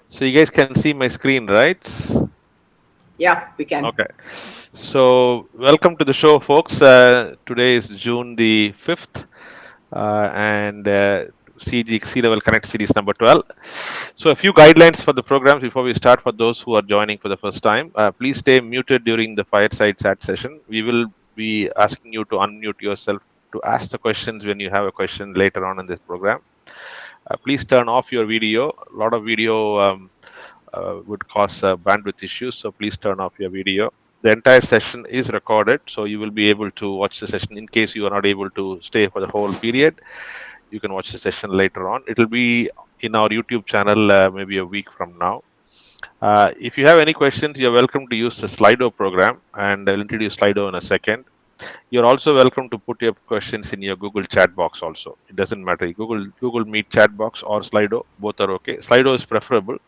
So you guys can see my screen, right? Yeah, we can. Okay. So welcome to the show, folks. Today is June the 5th, and CG Sea Level Connect series number 12. So a few guidelines for the programs before we start for those who are joining for the first time. Please stay muted during the fireside chat session. We will be asking you to unmute yourself to ask the questions when you have a question later on in this program. Please turn off your video. A lot of video would cause bandwidth issues, so please turn off your video. The entire session is recorded, so you will be able to watch the session in case you are not able to stay for the whole period. You can watch the session later on. It will be in our YouTube channel maybe a week from now. If you have any questions, you're welcome to use the Slido program, and I'll introduce Slido in a second. You're also welcome to put your questions in your Google chat box also. It doesn't matter. Google Meet chat box or Slido, both are okay. Slido is preferable.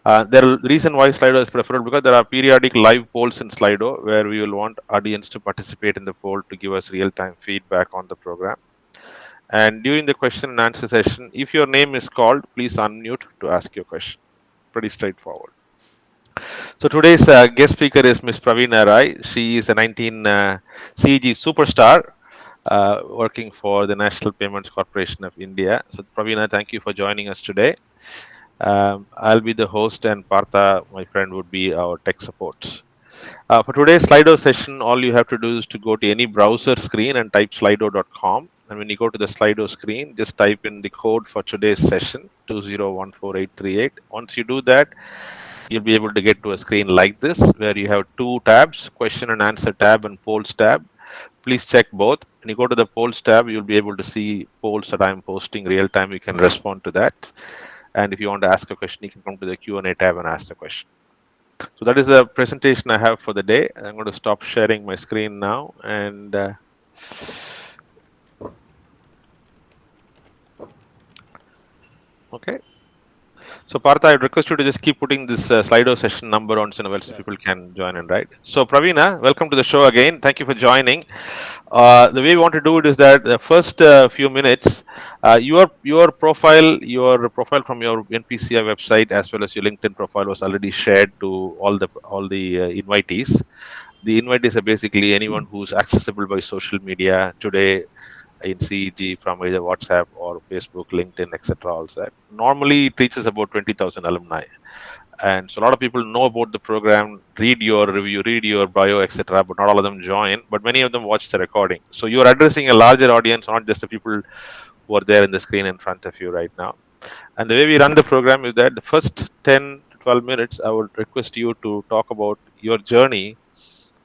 The reason why Slido is preferable because there are periodic live polls in Slido where we will want audience to participate in the poll to give us real-time feedback on the program. And during the question and answer session, if your name is called, please unmute to ask your question. Pretty straightforward. So today's guest speaker is Miss Praveena Rai. She is a 19 CG superstar working for the National Payments Corporation of India. So Praveena, thank you for joining us today. I'll be the host, and Partha, my friend, would be our tech support. For today's Slido session, all you have to do is to go to any browser screen and type slido.com. And when you go to the Slido screen, just type in the code for today's session 20148838. Once you do that, you'll be able to get to a screen like this where you have two tabs, question and answer tab and polls tab. Please check both. When you go to the polls tab, you'll be able to see polls that I'm posting real time. You can respond to that. And if you want to ask a question, you can come to the Q&A tab and ask the question. So that is the presentation I have for the day. I'm going to stop sharing my screen now. And okay. So Partha, I'd request you to just keep putting this Slido session number on so people can join in, right? So Praveena, welcome to the show again. Thank you for joining. The way we want to do it is that the first few minutes, your profile from your NPCI website as well as your LinkedIn profile was already shared to all the invitees. The invitees are basically anyone who's accessible by social media today in CEG from either WhatsApp or Facebook, LinkedIn, etc. Also, normally it reaches about 20,000 alumni, and so a lot of people know about the program, read your review, read your bio, etc., but not all of them join, but many of them watch the recording. So you're addressing a larger audience, not just the people who are there in the screen in front of you right now. And the way we run the program is that the first 10 to 12 minutes I would request you to talk about your journey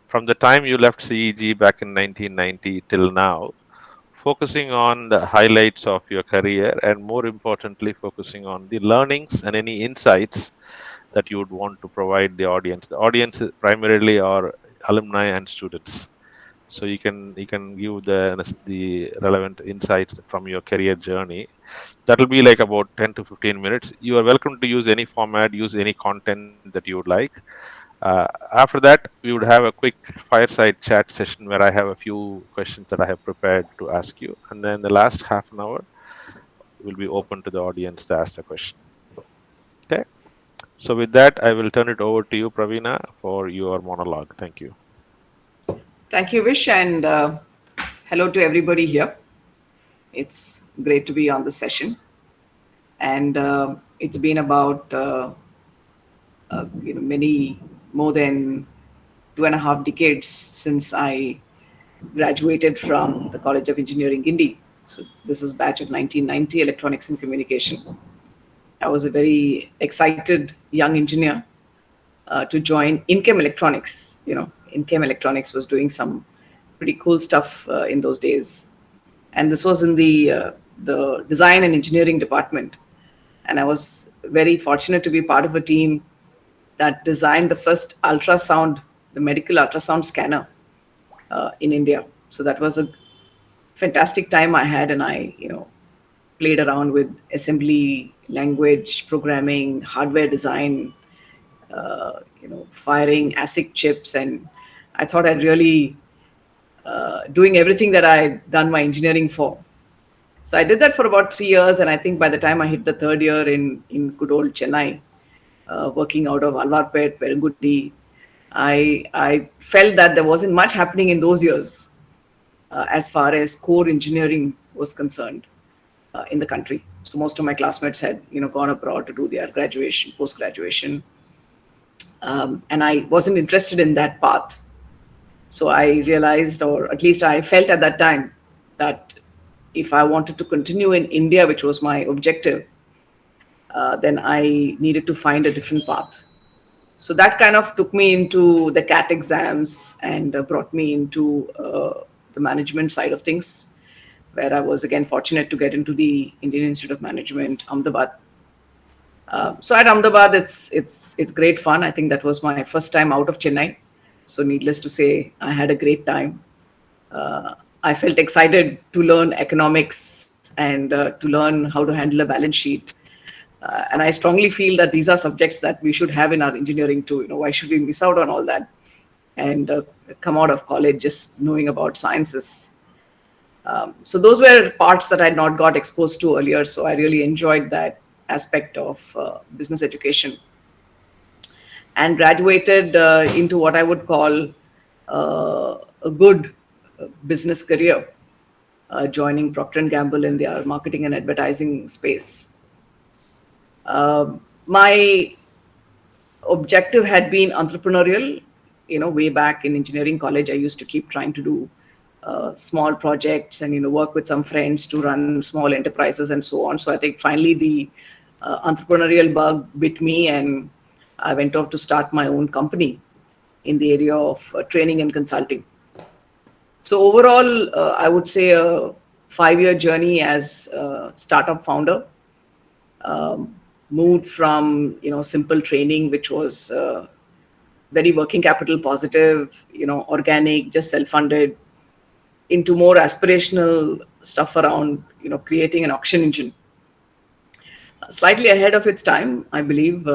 from the time you left CEG back in 1990 till now, focusing on the highlights of your career and more importantly focusing on the learnings and any insights that you would want to provide the audience. The audience is primarily are alumni and students, so you can give the relevant insights from your career journey. That will be like about 10 to 15 minutes. You are welcome to use any format, use any content that you would like. After that, we would have a quick fireside chat session where I have a few questions that I have prepared to ask you, and then the last half an hour will be open to the audience to ask the question. Okay. So with that, I will turn it over to you, Praveena, for your monologue. Thank you. Thank you, Vish, and hello to everybody here. It's great to be on the session, and it's been about many more than 2.5 decades since I graduated from the College of Engineering, Indy. So this is batch of 1990 Electronics and Communication. I was a very excited young engineer to join Inchem Electronics. Inchem Electronics was doing some pretty cool stuff in those days, and this was in the design and engineering department. And I was very fortunate to be part of a team that designed the first ultrasound, the medical ultrasound scanner in India. So that was a fantastic time I had, and I played around with assembly language, programming, hardware design, firing ASIC chips, and I thought I'd really doing everything that I'd done my engineering for. So I did that for about 3 years, and I think by the time I hit the third year in good old Chennai, working out of Alvarpet, Perugudi, I felt that there wasn't much happening in those years as far as core engineering was concerned in the country. So most of my classmates had gone abroad to do their graduation, post graduation, and I wasn't interested in that path. So I realized, or at least I felt at that time, that if I wanted to continue in India, which was my objective, then I needed to find a different path. So that kind of took me into the CAT exams and brought me into the management side of things, where I was again fortunate to get into the Indian Institute of Management, Ahmedabad. So at Ahmedabad, it's great fun. I think that was my first time out of Chennai. So needless to say, I had a great time. I felt excited to learn economics and to learn how to handle a balance sheet. And I strongly feel that these are subjects that we should have in our engineering too. Why should we miss out on all that and come out of college just knowing about sciences? So those were parts that I had not got exposed to earlier. So I really enjoyed that aspect of business education and graduated into what I would call a good business career, joining Procter and Gamble in their marketing and advertising space. My objective had been entrepreneurial. Way back in engineering college, I used to keep trying to do small projects and work with some friends to run small enterprises and so on. So I think finally the entrepreneurial bug bit me, and I went off to start my own company in the area of training and consulting. So overall, I would say a 5-year journey as a startup founder. Moved from simple training, which was very working capital positive, organic, just self-funded, into more aspirational stuff around creating an auction engine. Slightly ahead of its time, I believe,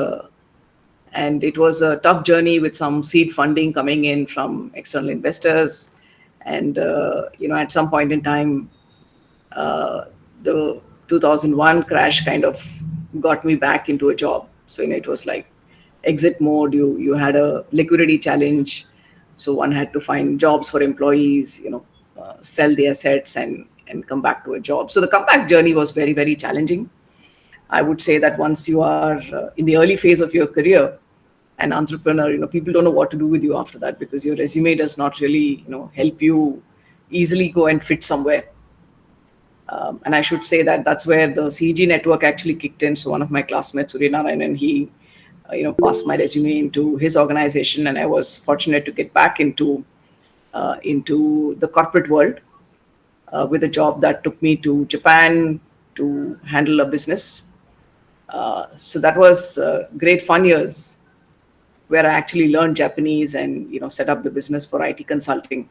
and it was a tough journey with some seed funding coming in from external investors, and at some point in time, the 2001 crash kind of got me back into a job. So it was like exit mode. You had a liquidity challenge, so one had to find jobs for employees, sell the assets and come back to a job. So the comeback journey was very, very challenging. I would say that once you are in the early phase of your career, an entrepreneur, people don't know what to do with you after that, because your resume does not really help you easily go and fit somewhere. And I should say that that's where the CG network actually kicked in. So one of my classmates, Praveena Rai, and he, passed my resume into his organization, and I was fortunate to get back into the corporate world with a job that took me to Japan to handle a business. So that was great fun years, where I actually learned Japanese and set up the business for IT consulting.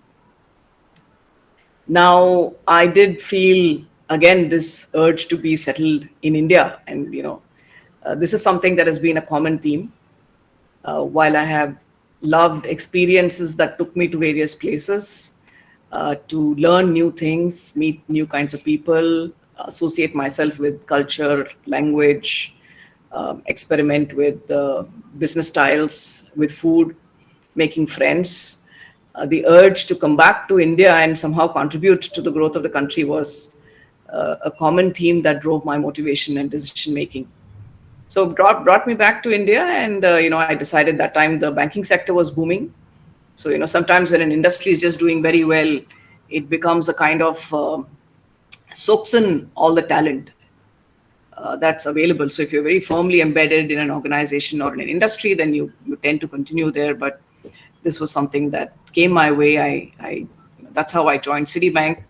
Now, I did feel again this urge to be settled in India, and this is something that has been a common theme. While I have loved experiences that took me to various places to learn new things, meet new kinds of people, associate myself with culture, language, experiment with business styles, with food, making friends. The urge to come back to India and somehow contribute to the growth of the country was a common theme that drove my motivation and decision making. So brought me back to India, and I decided that time the banking sector was booming. So sometimes when an industry is just doing very well, it becomes a kind of soaks in all the talent that's available. So if you're very firmly embedded in an organization or in an industry, then you tend to continue there. But this was something that came my way. I that's how I joined Citibank.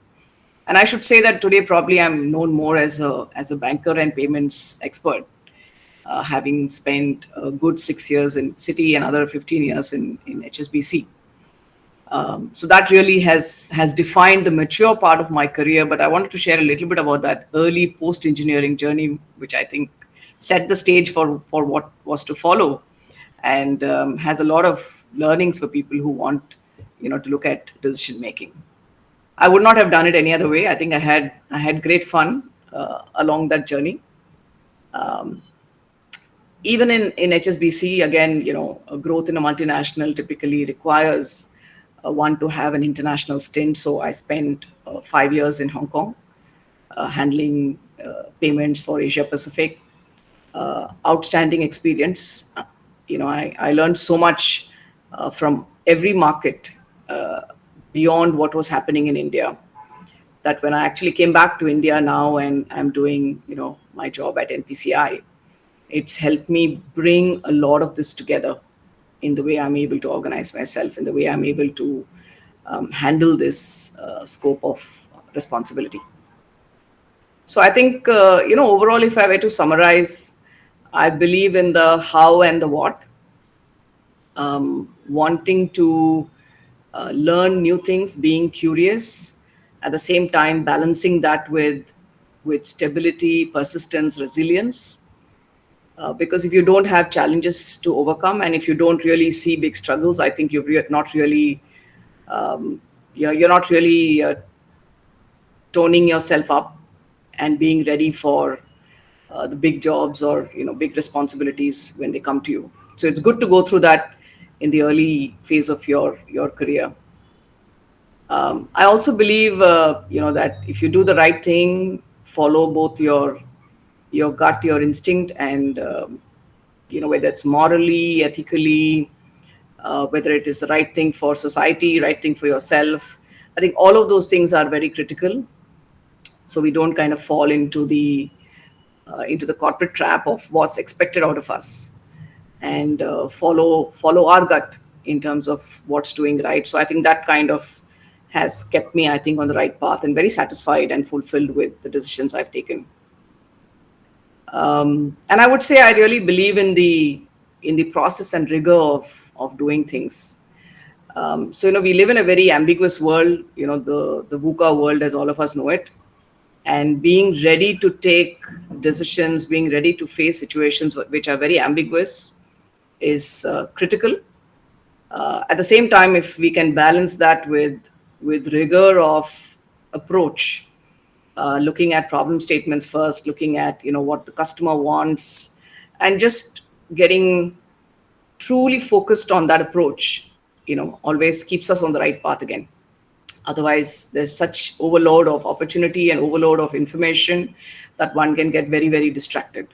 And I should say that today probably I'm known more as a banker and payments expert, having spent a good 6 years in Citi and other 15 years in HSBC. So that really has defined the mature part of my career. But I wanted to share a little bit about that early post engineering journey, which I think set the stage for what was to follow, and has a lot of learnings for people who want to look at decision making. I would not have done it any other way. I think I had great fun along that journey. Um, Even in HSBC, again, a growth in a multinational typically requires one to have an international stint. So I spent 5 years in Hong Kong handling payments for Asia Pacific. Outstanding experience. I learned so much from every market uh, beyond what was happening in India, that when I actually came back to India now and I'm doing, my job at NPCI, it's helped me bring a lot of this together in the way I'm able to organize myself, in the way I'm able to handle this scope of responsibility. So I think, overall, if I were to summarize, I believe in the how and the what, wanting to learn new things, being curious, at the same time balancing that with stability, persistence, resilience. Because if you don't have challenges to overcome, and if you don't really see big struggles, I think not really, you're not really toning yourself up and being ready for the big jobs or big responsibilities when they come to you. So it's good to go through that in the early phase of your career. I also believe that if you do the right thing, follow both your gut, your instinct, and whether it's morally, ethically, whether it is the right thing for society, right thing for yourself. I think all of those things are very critical, so we don't kind of fall into the corporate trap of what's expected out of us, and follow our gut in terms of what's doing right. So I think that kind of has kept me, I think, on the right path and very satisfied and fulfilled with the decisions I've taken. And I would say I really believe in the process and rigor of doing things. So we live in a very ambiguous world, the VUCA world, as all of us know it, and being ready to take decisions, being ready to face situations which are very ambiguous is critical. At the same time, if we can balance that with rigor of approach, looking at problem statements first, looking at what the customer wants, and just getting truly focused on that approach, always keeps us on the right path again. Otherwise, there's such overload of opportunity and overload of information that one can get very, very distracted.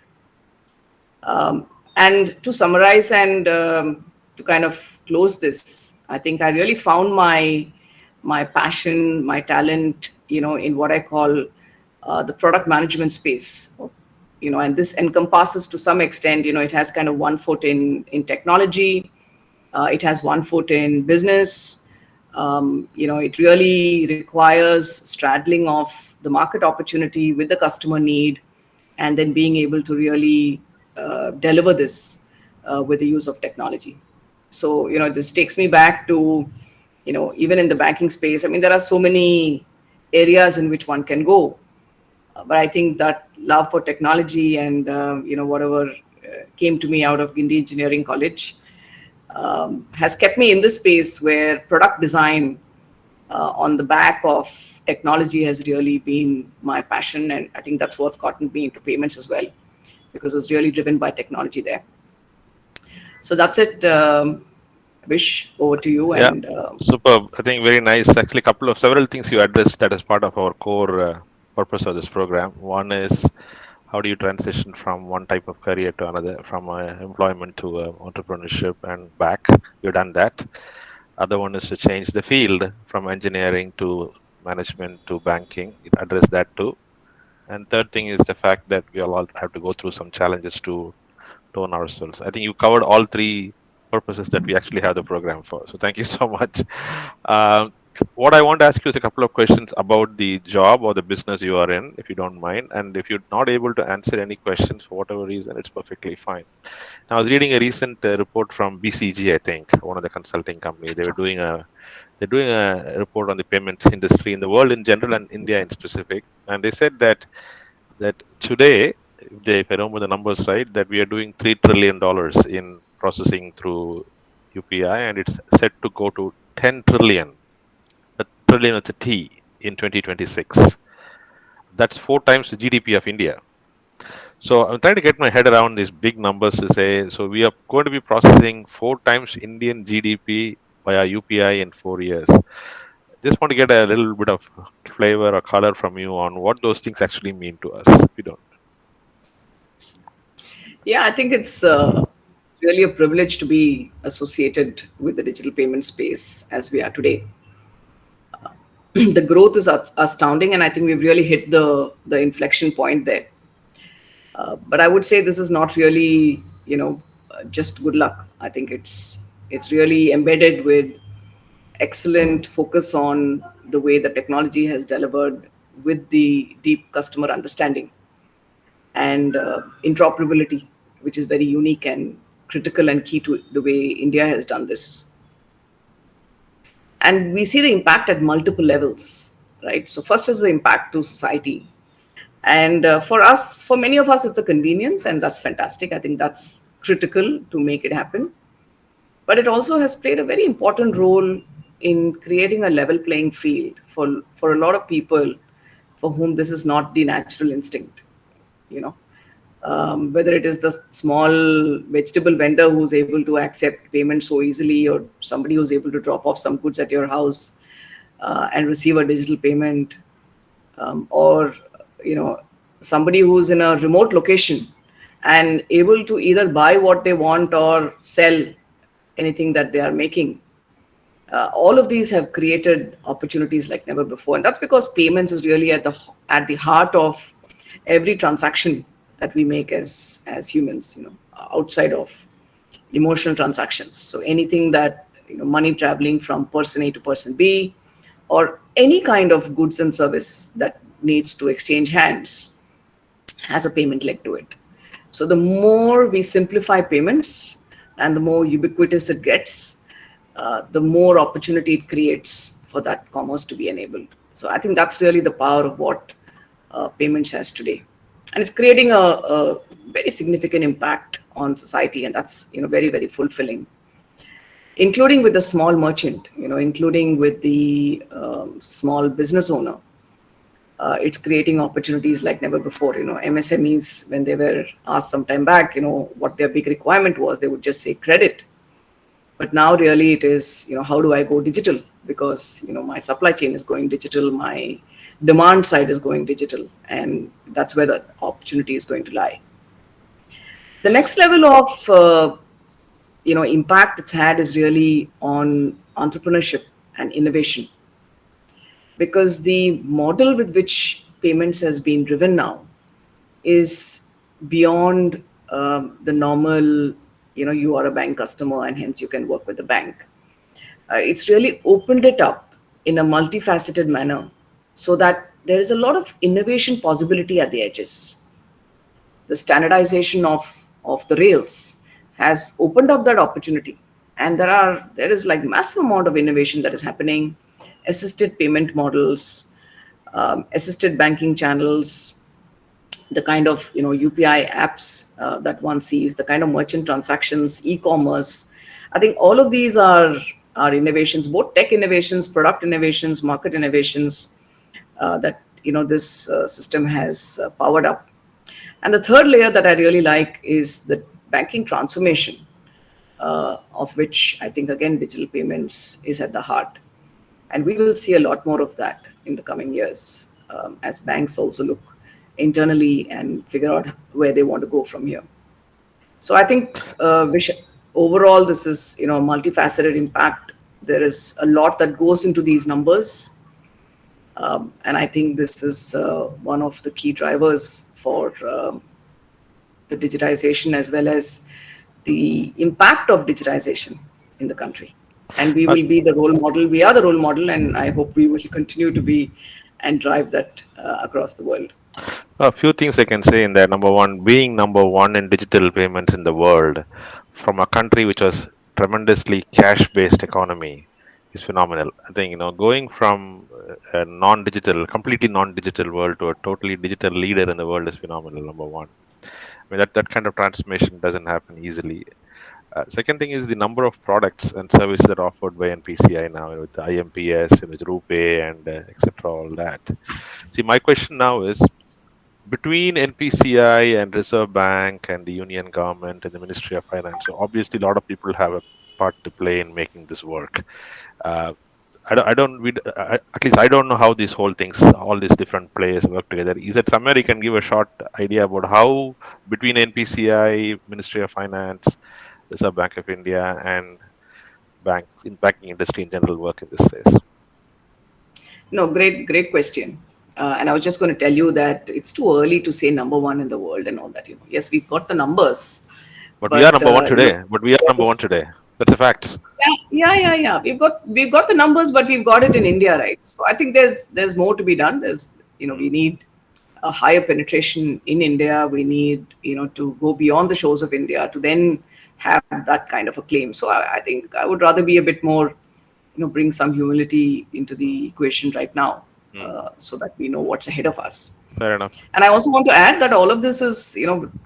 And to summarize and to kind of close this, I think I really found my passion, my talent, in what I call the product management space. And this encompasses to some extent, it has kind of one foot in technology, it has one foot in business. It really requires straddling of the market opportunity with the customer need, and then being able to really deliver this with the use of technology. So, this takes me back to, even in the banking space. I mean, there are so many areas in which one can go. But I think that love for technology and, whatever came to me out of Gindi Engineering College has kept me in this space where product design on the back of technology has really been my passion. And I think that's what's gotten me into payments as well, because it was really driven by technology there. So that's it. Vish, over to you. Yeah, And superb. I think very nice. Actually, couple of several things you addressed that is part of our core purpose of this program. One is how do you transition from one type of career to another, from employment to entrepreneurship and back. You've done that. Other one is to change the field from engineering to management to banking. It addressed that too. And third thing is the fact that we all have to go through some challenges to tone ourselves. I think you covered all three purposes that we actually have the program for. So thank you so much. Um, what I want to ask you is a couple of questions about the job or the business you are in, if you don't mind. And if you're not able to answer any questions for whatever reason, it's perfectly fine. Now, I was reading a recent report from BCG, I think, one of the consulting companies. They're doing a report on the payment industry in the world in general and India in specific. And they said that today, if I remember the numbers right, that we are doing $3 trillion in processing through UPI, and it's set to go to 10 trillion. A trillion with a T. in 2026. That's four times the GDP of India. So I'm trying to get my head around these big numbers to say, so we are going to be processing four times Indian GDP via UPI in 4 years. Just want to get a little bit of flavor or color from you on what those things actually mean to us. If you don't. Yeah, I think it's really a privilege to be associated with the digital payment space as we are today. The growth is astounding, and I think we've really hit the inflection point there. But I would say this is not really, just good luck. I think it's really embedded with excellent focus on the way the technology has delivered with the deep customer understanding and interoperability, which is very unique and critical and key to the way India has done this. And we see the impact at multiple levels, right? So first is the impact to society, and for us, for many of us, it's a convenience, and that's fantastic. I think that's critical to make it happen. But it also has played a very important role in creating a level playing field for a lot of people for whom this is not the natural instinct. You know, whether it is the small vegetable vendor who's able to accept payment so easily, or somebody who's able to drop off some goods at your house and receive a digital payment, or somebody who's in a remote location and able to either buy what they want or sell anything that they are making. All of these have created opportunities like never before, and that's because payments is really at the heart of every transaction that we make as humans. Outside of emotional transactions, so anything that money traveling from person A to person B, or any kind of goods and service that needs to exchange hands has a payment leg to it. So the more we simplify payments and the more ubiquitous it gets, the more opportunity it creates for that commerce to be enabled. So I think that's really the power of what payments has today, and it's creating a very significant impact on society, and that's very very fulfilling, including with the small merchant, including with the small business owner. It's creating opportunities like never before. MSMEs, when they were asked some time back, what their big requirement was, they would just say credit. But now really it is, how do I go digital? Because, my supply chain is going digital, my demand side is going digital, and that's where the opportunity is going to lie. The next level of, impact it's had is really on entrepreneurship and innovation, because the model with which payments has been driven now is beyond the normal, you are a bank customer and hence you can work with the bank. It's really opened it up in a multifaceted manner so that there is a lot of innovation possibility at the edges. The standardization of the rails has opened up that opportunity, and there is like massive amount of innovation that is happening. Assisted payment models, assisted banking channels, the kind of UPI apps that one sees, the kind of merchant transactions, e-commerce. I think all of these are innovations, both tech innovations, product innovations, market innovations, that this system has powered up. And the third layer that I really like is the banking transformation, of which I think again digital payments is at the heart. And we will see a lot more of that in the coming years, as banks also look internally and figure out where they want to go from here. So I think, overall, this is multifaceted impact. There is a lot that goes into these numbers, and I think this is one of the key drivers for the digitization as well as the impact of digitization in the country. And we Uh, will be the role model. We are the role model, and I hope we will continue to be and drive that across the world. a few things I can say in there. Number one, being number one in digital payments in the world from a country which was tremendously cash-based economy is phenomenal. I think, going from a non-digital, completely non-digital world to a totally digital leader in the world is phenomenal. Number one. I mean, that kind of transformation doesn't happen easily. Second thing is the number of products and services that are offered by NPCI now with the IMPS and with RuPay and etc. All that. See, my question now is between NPCI and Reserve Bank and the Union Government and the Ministry of Finance. So obviously, a lot of people have a part to play in making this work. Uh, I don't at least I don't know how these whole things, all these different players work together. Is that somewhere you can give a short idea about how between NPCI, Ministry of Finance, Reserve Bank of India, and banks in banking industry in general work in this space? No, great question. And I was just going to tell you that it's too early to say number one in the world and all that. Yes, we've got the numbers, But we are but number one you know, today. But we are number one yes, today. That's a fact. yeah. We've got the numbers, but we've got it in India, right? So I think there's more to be done. We Mm, need a higher penetration in India. We need to go beyond the shores of India to then have that kind of a claim. So I think I would rather be a bit more, bring some humility into the equation right now, mm. so that we know what's ahead of us. Fair enough. And I also want to add that all of this is,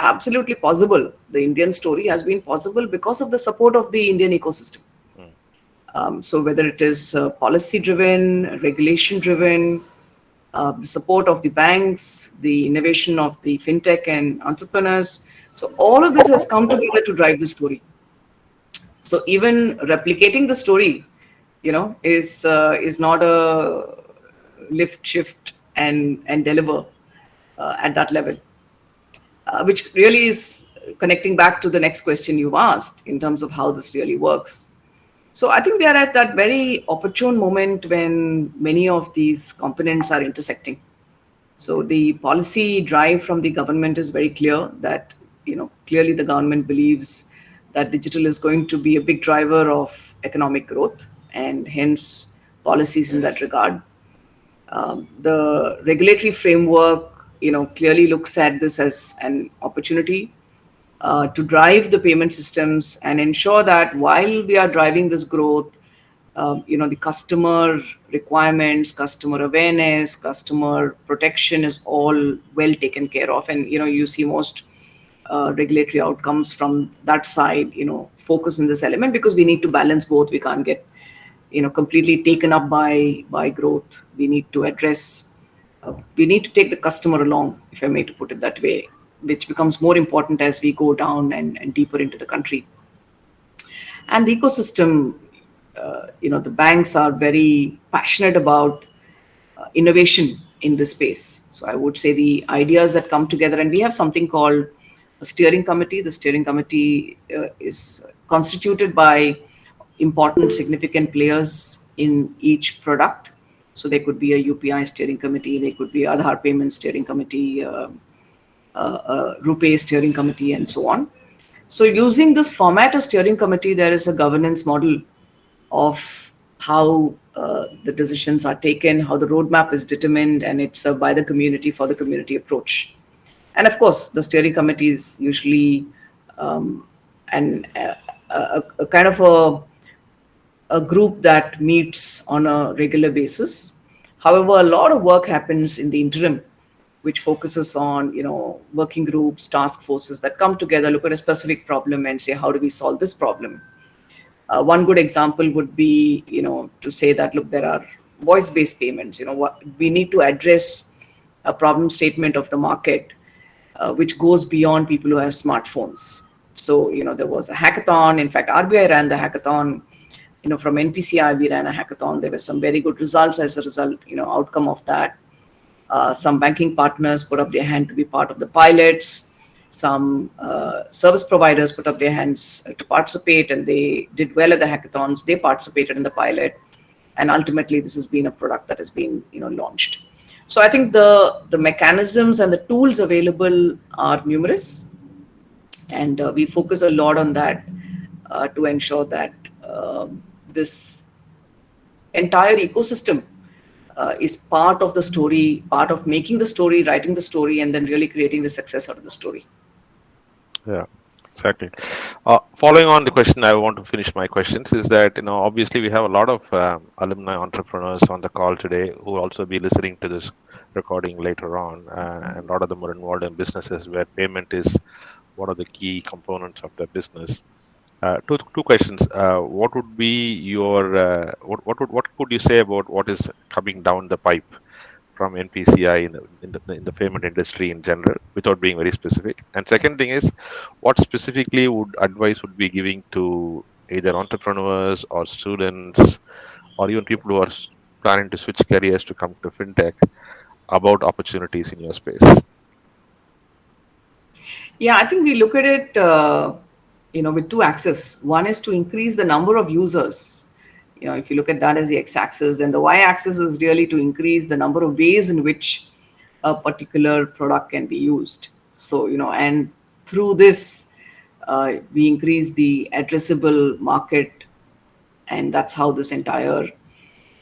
absolutely possible. The Indian story has been possible because of the support of the Indian ecosystem. Mm, So whether it is policy driven, regulation driven, the support of the banks, the innovation of the fintech and entrepreneurs. So all of this has come together to drive the story. So even replicating the story, is not a lift, shift, and deliver at that level, which really is connecting back to the next question you've asked in terms of how this really works. So I think we are at that very opportune moment when many of these components are intersecting. So the policy drive from the government is very clear that, clearly the government believes that digital is going to be a big driver of economic growth and hence policies in that regard. The regulatory framework, clearly looks at this as an opportunity to drive the payment systems and ensure that while we are driving this growth, the customer requirements, customer awareness, customer protection is all well taken care of. And, you see most regulatory outcomes from that side, focus in this element because we need to balance both. We can't get, completely taken up by growth. We need to address, we need to take the customer along, if I may to put it that way, which becomes more important as we go down and deeper into the country. And the ecosystem, the banks are very passionate about innovation in this space. So I would say the ideas that come together, and we have something called a steering committee. The steering committee is constituted by important, significant players in each product. So there could be a UPI steering committee, there could be Aadhaar payment steering committee, RuPay steering committee, and so on. So using this format of steering committee, there is a governance model of how the decisions are taken, how the roadmap is determined, and it's a by the community for the community approach. And of course, the steering committee is usually an, a kind of a group that meets on a regular basis. However, a lot of work happens in the interim, which focuses on working groups, task forces that come together, look at a specific problem, and say how do we solve this problem. One good example would be, to say that, look, there are voice-based payments. What we need to address a problem statement of the market, which goes beyond people who have smartphones. So, there was a hackathon. In fact, RBI ran the hackathon. From NPCI, we ran a hackathon. There were some very good results as a result, outcome of that. Some banking partners put up their hand to be part of the pilots. Some service providers put up their hands to participate, and they did well at the hackathons. They participated in the pilot, and ultimately, this has been a product that has been launched. So I think the mechanisms and the tools available are numerous, and we focus a lot on that to ensure that this entire ecosystem is part of the story, part of making the story, writing the story, and then really creating the success out of the story. Yeah, exactly. Following on the question, I want to finish my questions is that, obviously we have a lot of alumni entrepreneurs on the call today who will also be listening to this recording later on. And a lot of them are involved in businesses where payment is one of the key components of their business. Two questions. What would be your what could you say about what is coming down the pipe from NPCI in the payment industry in general, without being very specific? And second thing is, what specifically would advice would be giving to either entrepreneurs or students or even people who are planning to switch careers to come to fintech about opportunities in your space? Yeah, I think we look at it, with two axes. One is to increase the number of users. If you look at that as the x-axis, then the y-axis is really to increase the number of ways in which a particular product can be used. So, and through this, we increase the addressable market, and that's how this entire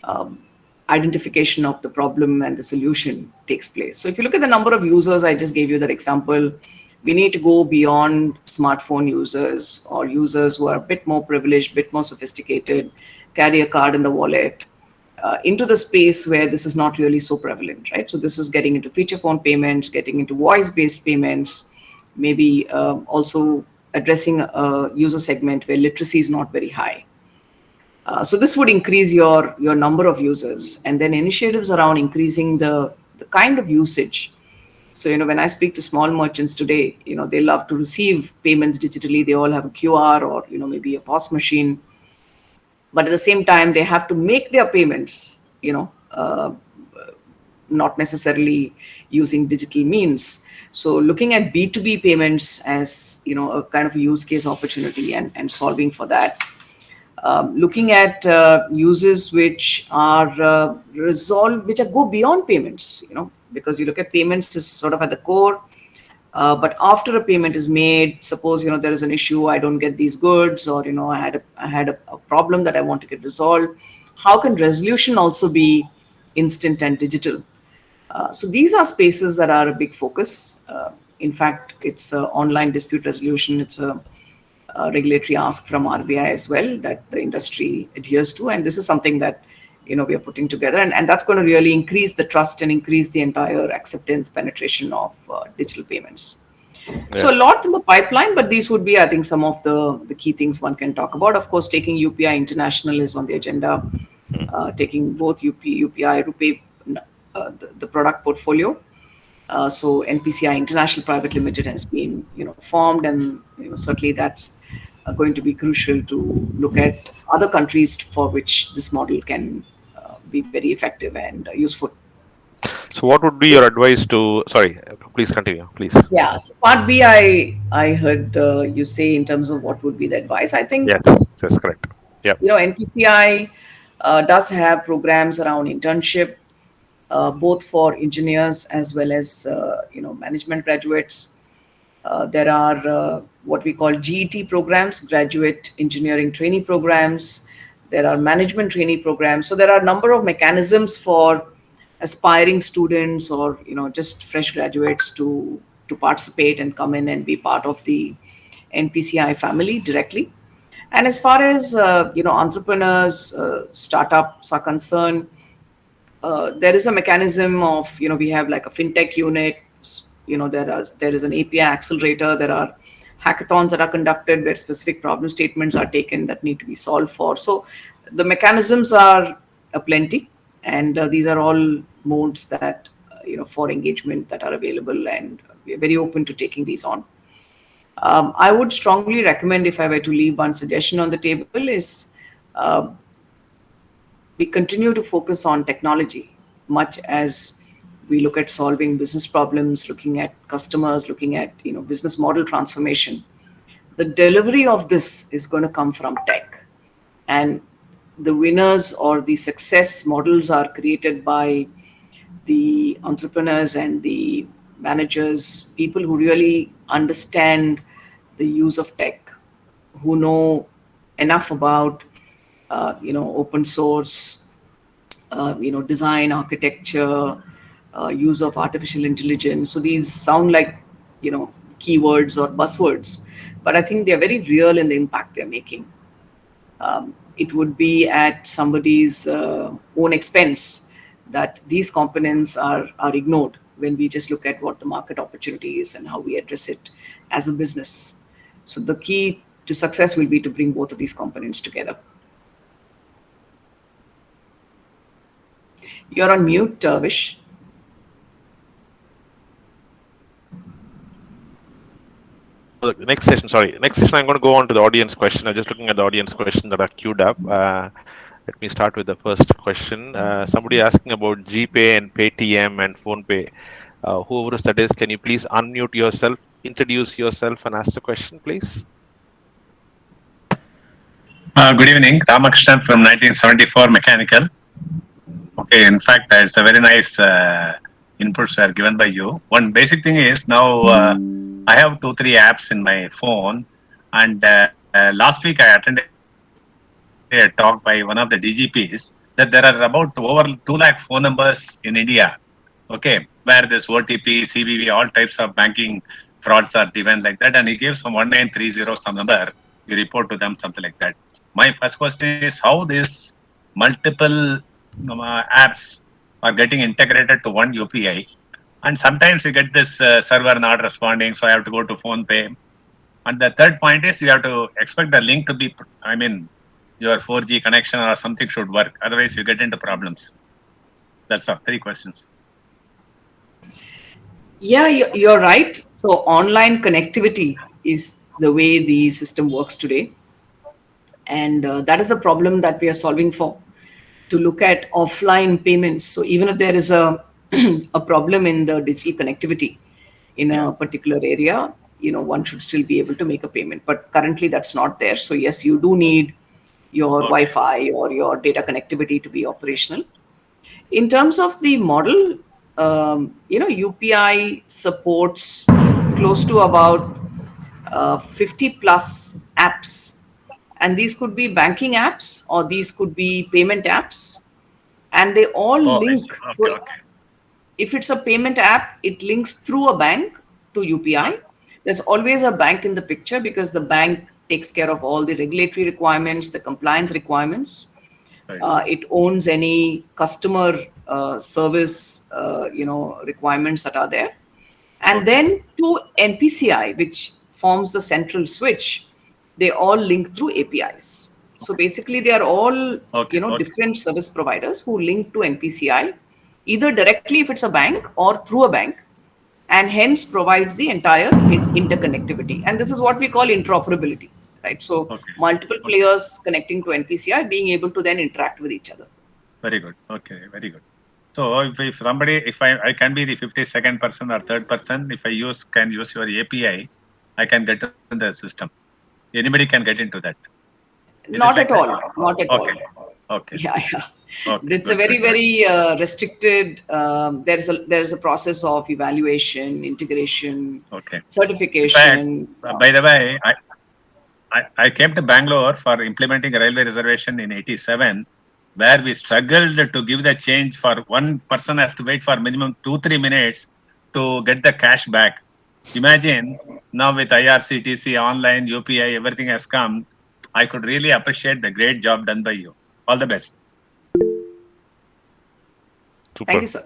um, identification of the problem and the solution takes place. So if you look at the number of users, I just gave you that example. We need to go beyond smartphone users or users who are a bit more privileged, bit more sophisticated, carry a card in the wallet, into the space where this is not really so prevalent, right? So this is getting into feature phone payments, getting into voice-based payments, maybe also addressing a user segment where literacy is not very high. So this would increase your number of users, and then initiatives around increasing the kind of usage. So when I speak to small merchants today, they love to receive payments digitally. They all have a QR or maybe a POS machine, but at the same time they have to make their payments. Not necessarily using digital means. So looking at B2B payments as a kind of a use case opportunity and solving for that, looking at uses which are resolved, which are go beyond payments, because you look at payments as sort of at the core. But after a payment is made, suppose there is an issue, I don't get these goods, or I had a problem that I want to get resolved. How can resolution also be instant and digital? So these are spaces that are a big focus. In fact, it's online dispute resolution. It's a regulatory ask from RBI as well that the industry adheres to, and this is something that we are putting together, and that's going to really increase the trust and increase the entire acceptance penetration of digital payments. So Yeah. a lot in the pipeline, but these would be, I think, some of the key things one can talk about. Of course, taking UPI international is on the agenda. Taking both UPI, Rupee, the product portfolio. So NPCI International Private Limited has been formed, and certainly that's going to be crucial to look at other countries for which this model can be very effective and useful. So, what would be your advice to? Sorry, please continue, please. Yeah. So part B, I heard you say in terms of what would be the advice. I think Yes, that's correct. Yeah. NPCI does have programs around internship, both for engineers as well as management graduates. There are what we call GET programs, graduate engineering trainee programs. There are management trainee programs. So there are a number of mechanisms for aspiring students or just fresh graduates to participate and come in and be part of the NPCI family directly. And as far as entrepreneurs, startups are concerned, there is a mechanism of we have like a fintech unit. There is an API accelerator. There are hackathons that are conducted where specific problem statements are taken that need to be solved for. So the mechanisms are plenty, and these are all modes that for engagement that are available, and we are very open to taking these on. I would strongly recommend, if I were to leave one suggestion on the table, is uh, we continue to focus on technology much as we look at solving business problems, looking at customers, looking at business model transformation. The delivery of this is going to come from tech, and the winners or the success models are created by the entrepreneurs and the managers, people who really understand the use of tech, who know enough about open source, design, architecture, use of artificial intelligence. So these sound like, keywords or buzzwords, but I think they're very real in the impact they're making. It would be at somebody's own expense that these components are ignored when we just look at what the market opportunity is and how we address it as a business. So the key to success will be to bring both of these components together. You're on mute, Vish. So the next session, sorry, next session I'm going to go on to the audience question. I'm just looking at the audience questions that are queued up. Let me start with the first question. Somebody asking about GPay and Paytm and PhonePe. Whoever that is, can you please unmute yourself, introduce yourself, and ask the question, please? Good evening, Ramakrishnan from 1974 Mechanical. Okay, in fact, it's a very nice inputs are given by you. One basic thing is now I have two, three apps in my phone, and last week I attended a talk by one of the DGPs that there are about over 2 lakh phone numbers in India. Okay, where this OTP, CVV, all types of banking frauds are given like that, and he gives some 1930 some number. You report to them something like that. My first question is how this multiple apps are getting integrated to one UPI, and sometimes we get this server not responding, so I have to go to PhonePe. And the third point is you have to expect the link to be, I mean, your 4G connection or something should work. Otherwise, you get into problems. That's all. Three questions. Yeah, you're right. So online connectivity is the way the system works today. And that is a problem that we are solving for, to look at offline payments. So even if there is a, a problem in the digital connectivity in Yeah. a particular area, one should still be able to make a payment. But currently that's not there. So yes, you do need your Okay. Wi-Fi or your data connectivity to be operational. In terms of the model, UPI supports close to about 50 plus apps. And these could be banking apps or these could be payment apps. And they all Oh, I see. link. Okay. So Okay. if it's a payment app, it links through a bank to UPI. There's always a bank in the picture because the bank takes care of all the regulatory requirements, the compliance requirements. Right. It owns any customer service, requirements that are there. And Okay. then to NPCI, which forms the central switch, they all link through APIs. So basically, they are all Okay. different service providers who link to NPCI, either directly if it's a bank or through a bank, and hence provides the entire interconnectivity. And this is what we call interoperability, right? So Okay. multiple Okay. players connecting to NPCI being able to then interact with each other. Very good. Okay. Very good. So if somebody, if I can be the 52nd person or third person, if I can use your API, I can get in the system. Anybody can get into that. Is it Not like at that? all. Not at Okay. all. Okay. Yeah, yeah. Okay. It's a Good. Good. very, Good. very restricted. There's a process of evaluation, integration, Okay. In fact, certification. by the way, I came to Bangalore for implementing a railway reservation in '87, where we struggled to give the change for one person has to wait for minimum 2-3 minutes to get the cash back. Imagine now with IRCTC, online, UPI, everything has come. I could really appreciate the great job done by you. All the best. Thank you, Super. sir.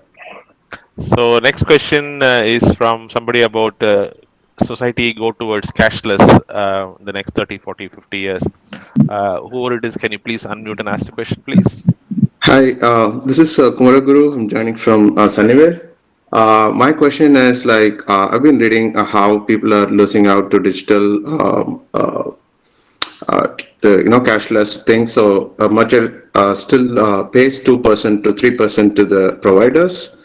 So next question is from somebody about society go towards cashless the next 30, 40, 50 years. Whoever it is, can you please unmute and ask the question, please? Hi, this is Kumaraguru. I'm joining from Sunnyvale. My question is I've been reading how people are losing out to digital, cashless things. So merchant still pays 2% to 3% to the providers.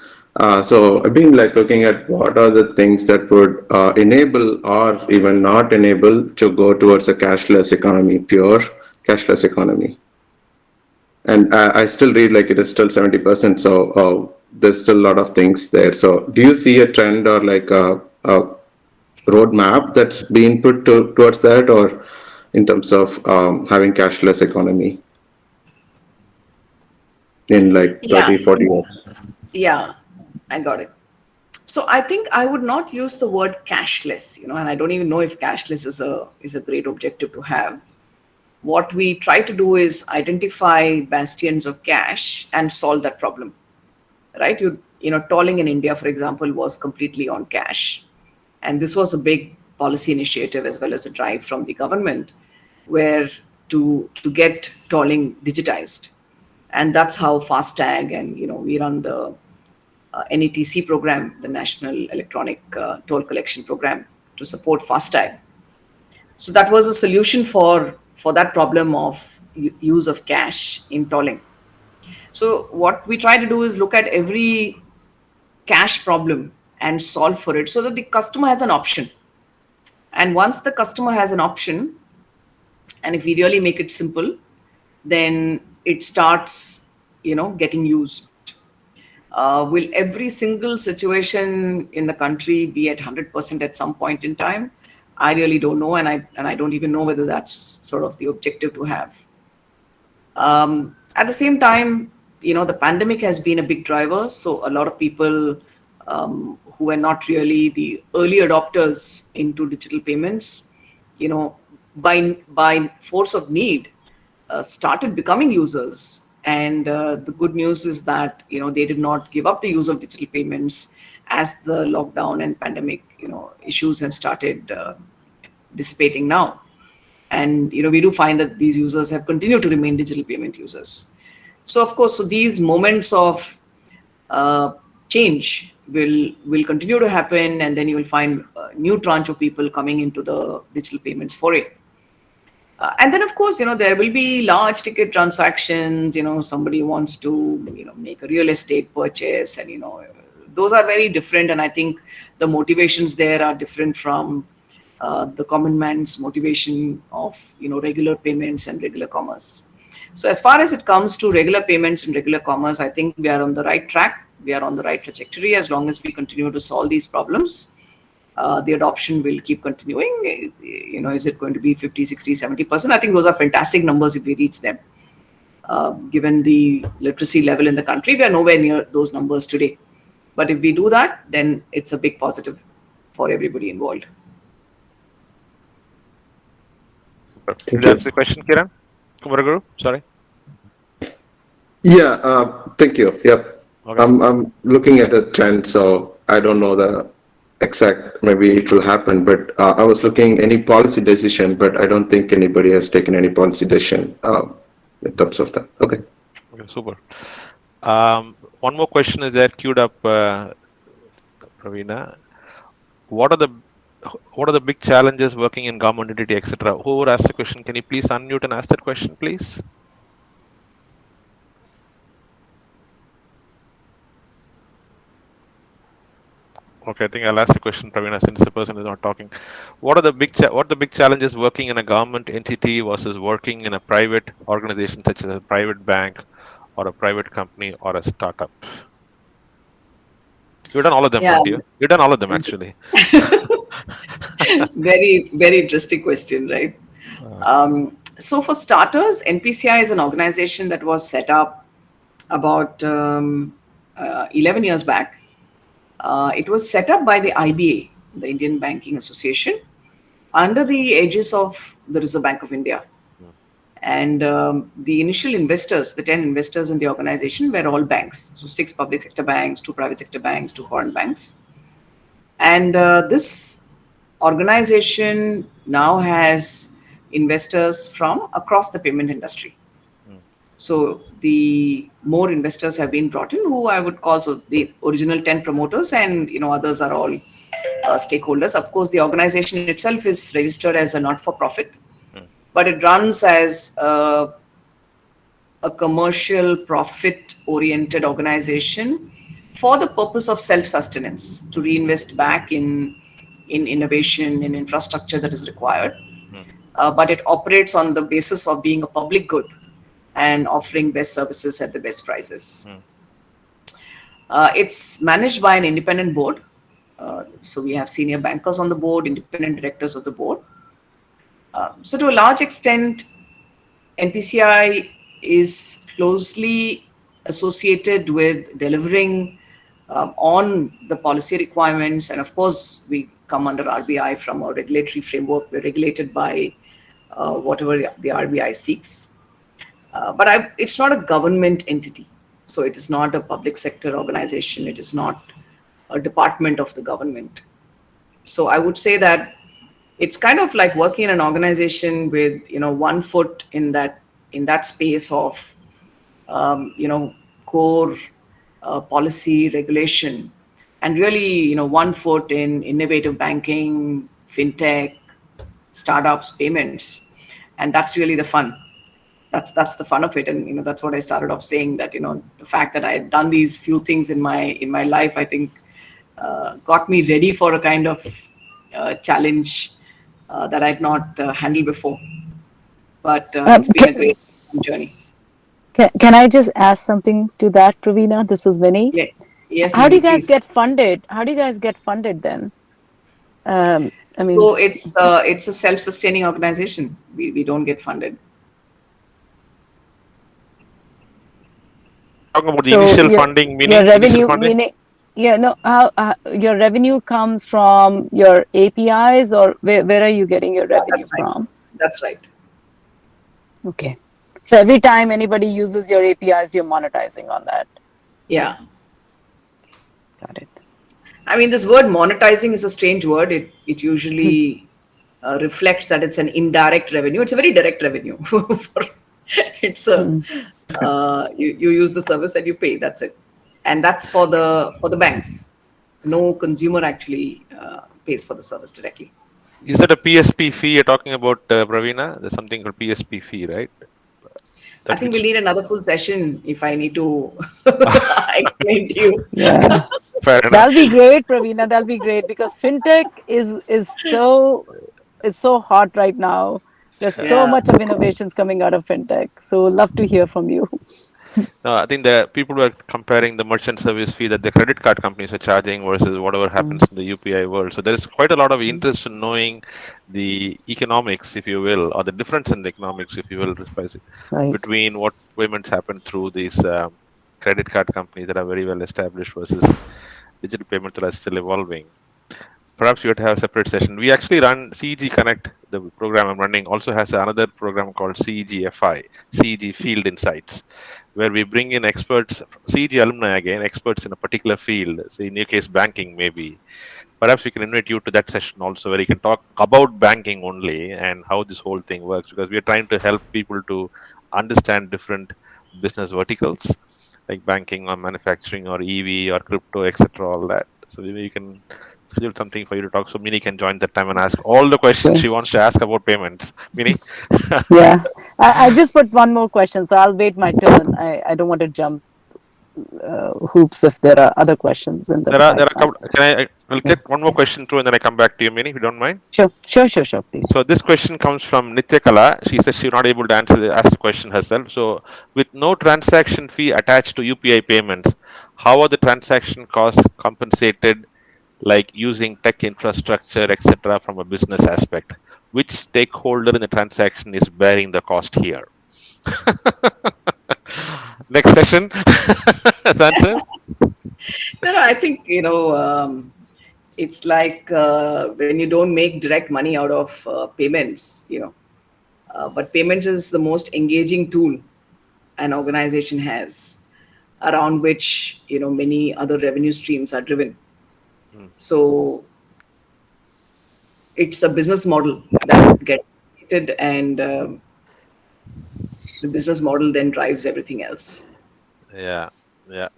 So I've been looking at what are the things that would enable or even not enable to go towards a cashless economy, pure cashless economy. And I still read like it is still 70%. So there's still a lot of things there. So do you see a trend or like a roadmap that's being put towards that, or in terms of having cashless economy in like Yeah, 30, 40 years? yeah, I got it. So I think I would not use the word cashless, and I don't even know if cashless is a great objective to have. What we try to do is identify bastions of cash and solve that problem, right? Tolling in India, for example, was completely on cash, and this was a big policy initiative as well as a drive from the government, where to get tolling digitized, and that's how FASTag, and we run the NETC program, the National Electronic Toll Collection Program, to support FASTag. So that was a solution for that problem of use of cash in tolling. So what we try to do is look at every cash problem and solve for it so that the customer has an option. And once the customer has an option, and if we really make it simple, then it starts, getting used. Will every single situation in the country be at 100% at some point in time? I really don't know, and I don't even know whether that's sort of the objective to have. At the same time, the pandemic has been a big driver. So a lot of people who were not really the early adopters into digital payments, you know, by force of need, started becoming users. And the good news is that they did not give up the use of digital payments as the lockdown and pandemic issues have started dissipating now. And we do find that these users have continued to remain digital payment users. So of course, so these moments of uh, change will continue to happen, and then you will find a new tranche of people coming into the digital payments foray. And then, of course, there will be large ticket transactions. Somebody wants to, make a real estate purchase, and those are very different. And I think the motivations there are different from the common man's motivation of, regular payments and regular commerce. So, as far as it comes to regular payments and regular commerce, I think we are on the right track. We are on the right trajectory as long as we continue to solve these problems. The adoption will keep continuing. Is it going to be 50, 60, 70%? I think those are fantastic numbers if we reach them. Given the literacy level in the country, we are nowhere near those numbers today. But if we do that, then it's a big positive for everybody involved. Super. Did Thank that you. answer the question, Kiran? Kumaraguru? Sorry. Yeah, thank you. Yep. Okay. I'm looking at the trend, so I don't know the exact, maybe it will happen, but I was looking any policy decision, but I don't think anybody has taken any policy decision in terms of that. Okay. Okay, super. One more question is there queued up, Praveena. What are the what are the big challenges working in government entity, etc.? Whoever asked the question, can you please unmute and ask that question, please? Okay, I think I'll ask the question, Praveena, since the person is not talking. What are the big challenges working in a government entity versus working in a private organization such as a private bank or a private company or a startup? You've done all of them, Yeah, haven't you? You've done all of them actually. very, very interesting question, right? Uh, So for starters, NPCI is an organization that was set up about 11 years back. It was set up by the IBA, the Indian Banking Association, under the aegis of the Reserve Bank of India. mm, And the initial investors, the 10 investors in the organization, were all banks. So 6 public sector banks, 2 private sector banks, 2 foreign banks. And this organization now has investors from across the payment industry. mm, So the more investors have been brought in, who I would call, so the original 10 promoters, and others are all stakeholders. Of course, the organization itself is registered as a not-for-profit, mm, but it runs as a commercial profit-oriented organization for the purpose of self-sustenance, to reinvest back in innovation, in infrastructure that is required. mm, But it operates on the basis of being a public good and offering best services at the best prices. mm, It's managed by an independent board. So we have senior bankers on the board, independent directors of the board. So to a large extent, NPCI is closely associated with delivering on the policy requirements. And of course, we come under RBI from a regulatory framework. We're regulated by whatever the RBI seeks. But it's not a government entity. So it is not a public sector organization. It is not a department of the government. So I would say that it's kind of like working in an organization with, one foot in that space of, core policy regulation, and really, one foot in innovative banking, fintech, startups, payments, and that's really the fun. That's the fun of it, and that's what I started off saying, that the fact that I had done these few things in my life, I think got me ready for a kind of challenge that I'd not handled before. But Um, it's been can, a great journey. can I just ask something to that, Praveena? This is Vinny. Yeah. Yes, How do Mini, you guys please. get funded? How do you guys get funded then? I mean, So it's a self-sustaining organization. We don't get funded. You're talking about the so initial funding, your meaning initial revenue, funding. meaning, yeah, no, how your revenue comes from your APIs, or where are you getting your Yeah, revenue that's right. from? That's right. Okay. So every time anybody uses your APIs, you're monetizing on that. Yeah. Got it. I mean, this word monetizing is a strange word. It usually reflects that it's an indirect revenue. It's a very direct revenue. It's a you use the service and you pay. That's it, and that's for the banks. No consumer actually pays for the service directly. Is that a PSP fee you're talking about, Praveena? There's something called PSP fee, right? I That think we'll which need another full session if I need to explain to you. Yeah. fair enough. That'll be great, Praveena. That'll be great because fintech is so hot right now. There's so Yeah. much of innovations coming out of fintech. So love to hear from you. No, I think the people were comparing the merchant service fee that the credit card companies are charging versus whatever happens in the UPI world. So there is quite a lot of interest in knowing the economics, if you will, or the difference in the economics, if you will, Right. between what payments happen through these credit card companies that are very well established versus digital payments that are still evolving. Perhaps you would have a separate session. We actually run CEG Connect, the program I'm running, also has another program called CEGFI, CEG Field Insights, where we bring in experts, CEG alumni again, experts in a particular field, say in your case, banking maybe. Perhaps we can invite you to that session also, where you can talk about banking only and how this whole thing works, because we are trying to help people to understand different business verticals like banking or manufacturing or EV or crypto, etc. All that. So maybe you can schedule something for you to talk. So Mini can join that time and ask all the questions Sure. she wants to ask about payments. Mini, Yeah. I just put one more question, so I'll wait my turn. I don't want to jump hoops if there are other questions in the there are a pipeline. couple. Can I'll Yeah. get one more question through and then I come back to you, Mini, if you don't mind. Sure. Sure. Sure. Sure. So Please. this question comes from Nitya Kala. She says she's not able to ask the question herself. So with no transaction fee attached to UPI payments, how are the transaction costs compensated, like using tech infrastructure, etc., from a business aspect? Which stakeholder in the transaction is bearing the cost here? Next session. Answer. No, no, I think, it's like when you don't make direct money out of payments, but payments is the most engaging tool an organization has, around which, many other revenue streams are driven. Hmm. So it's a business model that gets created, and the business model then drives everything else. Yeah. Yeah.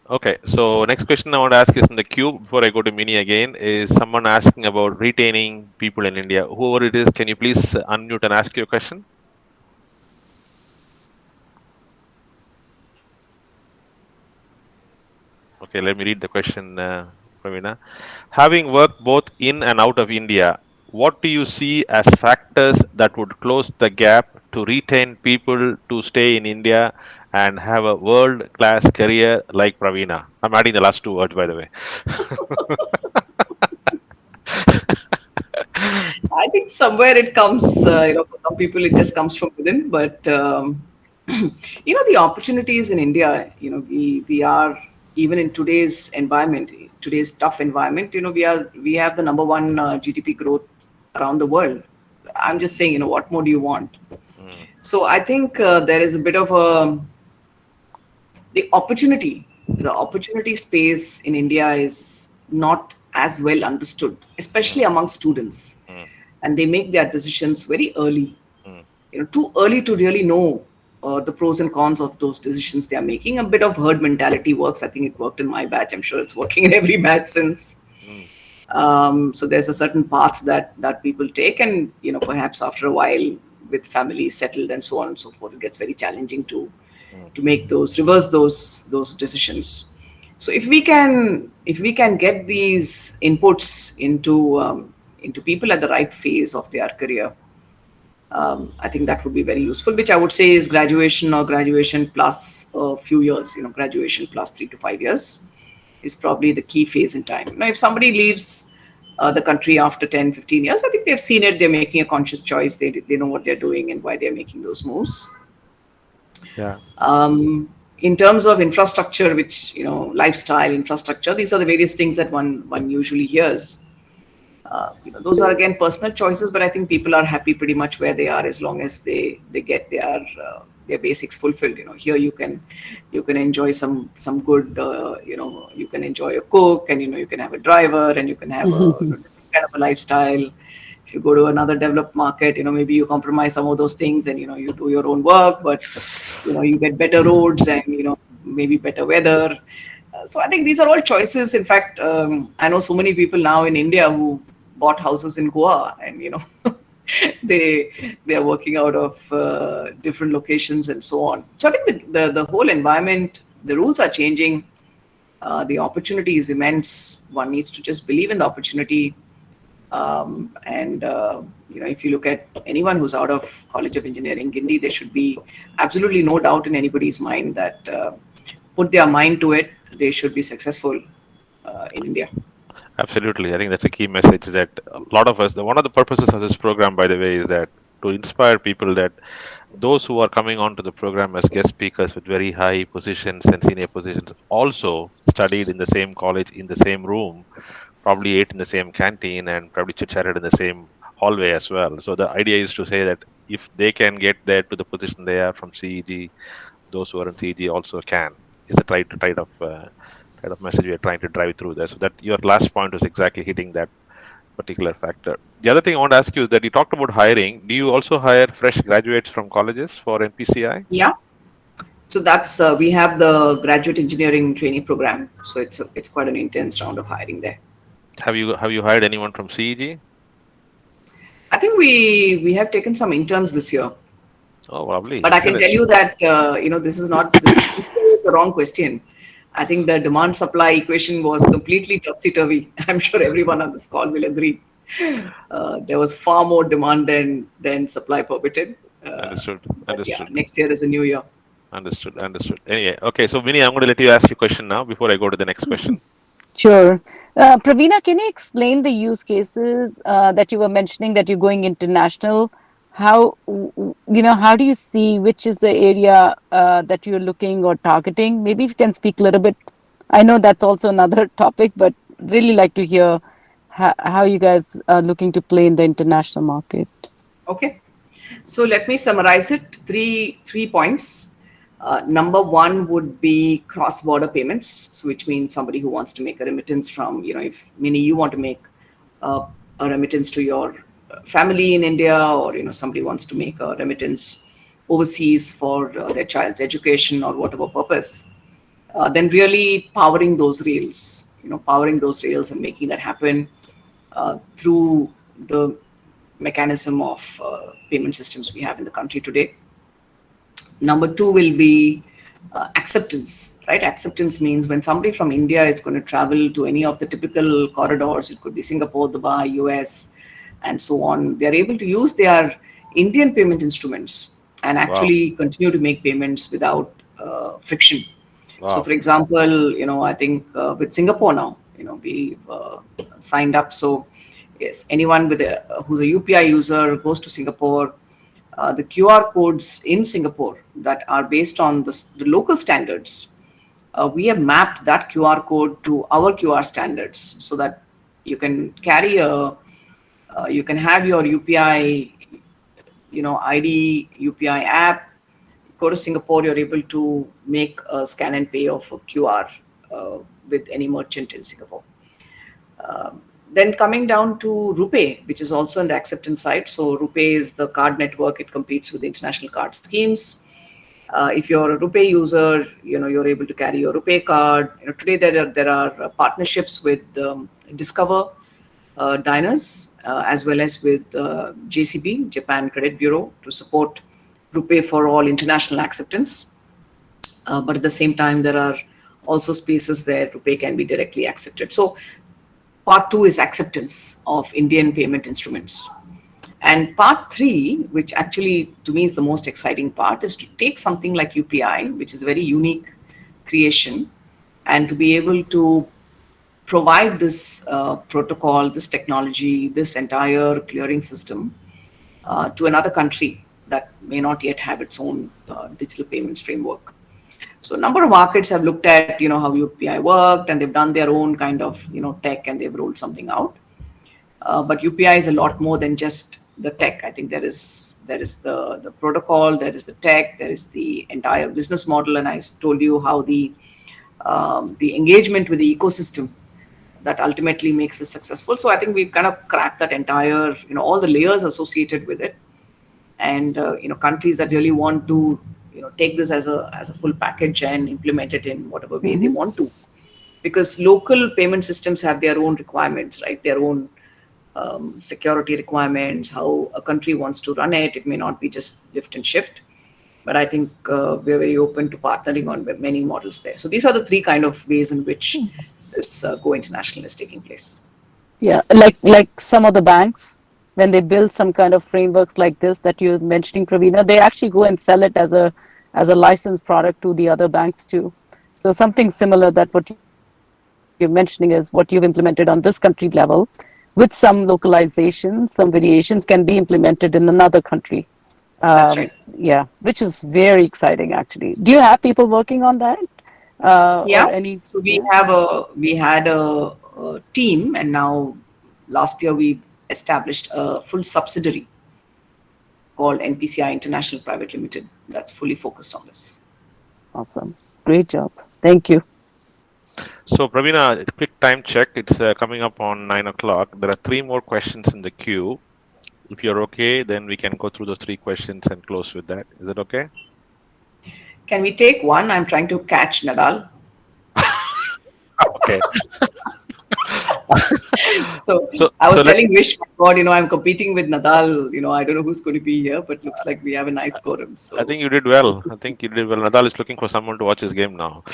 Okay. So next question I want to ask is in the queue before I go to Mini again is someone asking about retaining people in India. Whoever it is, can you please unmute and ask your question? Okay, let me read the question, Pravina. Having worked both in and out of India, what do you see as factors that would close the gap to retain people to stay in India and have a world class career like Pravina? I'm adding the last two words, by the way. I think somewhere it comes, for some people it just comes from within, but the opportunities in India, we are, even in today's environment, today's tough environment, we have the number one GDP growth around the world. I'm just saying, what more do you want? Mm, So I think there is a bit of a the opportunity, the opportunity space in India is not as well understood, especially mm, among students. and they make their decisions very early. Mm, Too early to really know the pros and cons of those decisions they are making. A bit of herd mentality works. I think it worked in my batch. I'm sure it's working in every batch since. mm, So there's a certain path that people take, and perhaps after a while, with families settled and so on and so forth, it gets very challenging mm. to make those reverse those decisions. So if we can get these inputs into people at the right phase of their career, I think that would be very useful. Which I would say is graduation or graduation plus a few years. Graduation plus 3 to 5 years is probably the key phase in time. If somebody leaves the country after 10, 15 years, I think they've seen it. They're making a conscious choice. They know what they're doing and why they're making those moves. Yeah, In terms of infrastructure, which lifestyle infrastructure, these are the various things that one usually hears. Those are again personal choices, but I think people are happy pretty much where they are as long as they get their basics fulfilled. Here you can enjoy some good. You can enjoy a cook, and you can have a driver, and you can have a different kind of a lifestyle. If you go to another developed market, maybe you compromise some of those things, and you do your own work, but you get better roads, and maybe better weather. So I think these are all choices. In fact, I know so many people now in India who bought houses in Goa, and they are working out of different locations and so on. So I think the whole environment, the rules are changing. The opportunity is immense. One needs to just believe in the opportunity. And if you look at anyone who's out of College of Engineering, Gindi, there should be absolutely no doubt in anybody's mind that put their mind to it, they should be successful in India. absolutely. I think that's a key message that a lot of us, one of the purposes of this program, by the way, is that to inspire people that those who are coming onto the program as guest speakers with very high positions and senior positions also studied in the same college, in the same room, probably ate in the same canteen, and probably chit chatted in the same hallway as well. So the idea is to say that if they can get there to the position they are from CEG, those who are in CEG also can. Is the type of message we are trying to drive through there. So that your last point was exactly hitting that particular factor. The other thing I want to ask you is that you talked about hiring. Do you also hire fresh graduates from colleges for NPCI? Yeah. So that's we have the graduate engineering training program. So it's quite an intense round of hiring there. Have you hired anyone from CEG? I think we have taken some interns this year, Oh, lovely, but I can excellent. tell you that this is not this is the wrong question. I think the demand supply equation was completely topsy turvy. I'm sure everyone on this call will agree. There was far more demand than supply permitted. Understood. But yeah, Understood. next year is a new year. Understood. Understood. Anyway, okay. So, Vinny, I'm going to let you ask your question now before I go to the next question. Sure. Praveena, can you explain the use cases that you were mentioning that you're going international? How do you see which is the area that you're looking or targeting? Maybe if you can speak a little bit. I know that's also another topic, but really like to hear how you guys are looking to play in the international market. Okay. So let me summarize it. Three points. Number one would be cross-border payments, so which means somebody who wants to make a remittance from, if Mini, you want to make uh, a remittance to your family in India, or somebody wants to make a remittance overseas for their child's education or whatever purpose, then really powering those rails and making that happen through the mechanism of payment systems we have in the country today. Number two will be acceptance, right? Acceptance means when somebody from India is going to travel to any of the typical corridors, it could be Singapore, Dubai, US, and so on, they're able to use their Indian payment instruments and Wow. actually continue to make payments without friction. So, Wow. for example, I think with Singapore now, we signed up. So, yes, anyone who's a UPI user goes to Singapore. The QR codes in Singapore that are based on the local standards, we have mapped that QR code to our QR standards so that you can you can have your UPI, ID UPI app. Go to Singapore, you're able to make a scan and pay of a QR with any merchant in Singapore. Then coming down to RuPay, which is also on the acceptance side. So RuPay is the card network. It competes with the international card schemes. If you're a RuPay user, you're able to carry your RuPay card. Today there are partnerships with Discover diners, as well as with JCB, Japan Credit Bureau, to support RuPay for all international acceptance. But at the same time, there are also spaces where RuPay can be directly accepted. So part two is acceptance of Indian payment instruments. And part three, which actually to me is the most exciting part, is to take something like UPI, which is a very unique creation, and to be able to provide this protocol, this technology, this entire clearing system to another country that may not yet have its own digital payments framework. So a number of markets have looked at how UPI worked, and they've done their own kind of tech, and they've rolled something out. But UPI is a lot more than just the tech. I think there is the protocol, there is the tech, there is the entire business model, and I told you how the engagement with the ecosystem that ultimately makes it successful. So I think we've kind of cracked that entire, all the layers associated with it, and countries that really want to, take this as a full package and implement it in whatever way they want to, because local payment systems have their own requirements, right? Their own security requirements, how a country wants to run it. It may not be just lift and shift, but I think we're very open to partnering on many models there. So these are the three kind of ways in which this Go International is taking place. Yeah, like some of the banks, when they build some kind of frameworks like this that you're mentioning, Praveena, they actually go and sell it as a licensed product to the other banks too. So something similar that what you're mentioning is what you've implemented on this country level, with some localization, some variations can be implemented in another country. That's right. Yeah, which is very exciting actually. Do you have people working on that? Or Yeah. any? So Yeah, we had a team, and now last year we established a full subsidiary called NPCI International Private Limited that's fully focused on this. awesome. Great job. Thank you. So, Pravina, quick time check. It's coming up on 9 o'clock. There are three more questions in the queue. If you're okay, then we can go through those three questions and close with that. Is that okay? Can we take one? I'm trying to catch Nadal. Okay. So I So was let telling Vish, my God, I'm competing with Nadal. I don't know who's going to be here, but looks like we have a nice quorum. I So think you did good well. to I see. think you did well. Nadal is looking for someone to watch his game now.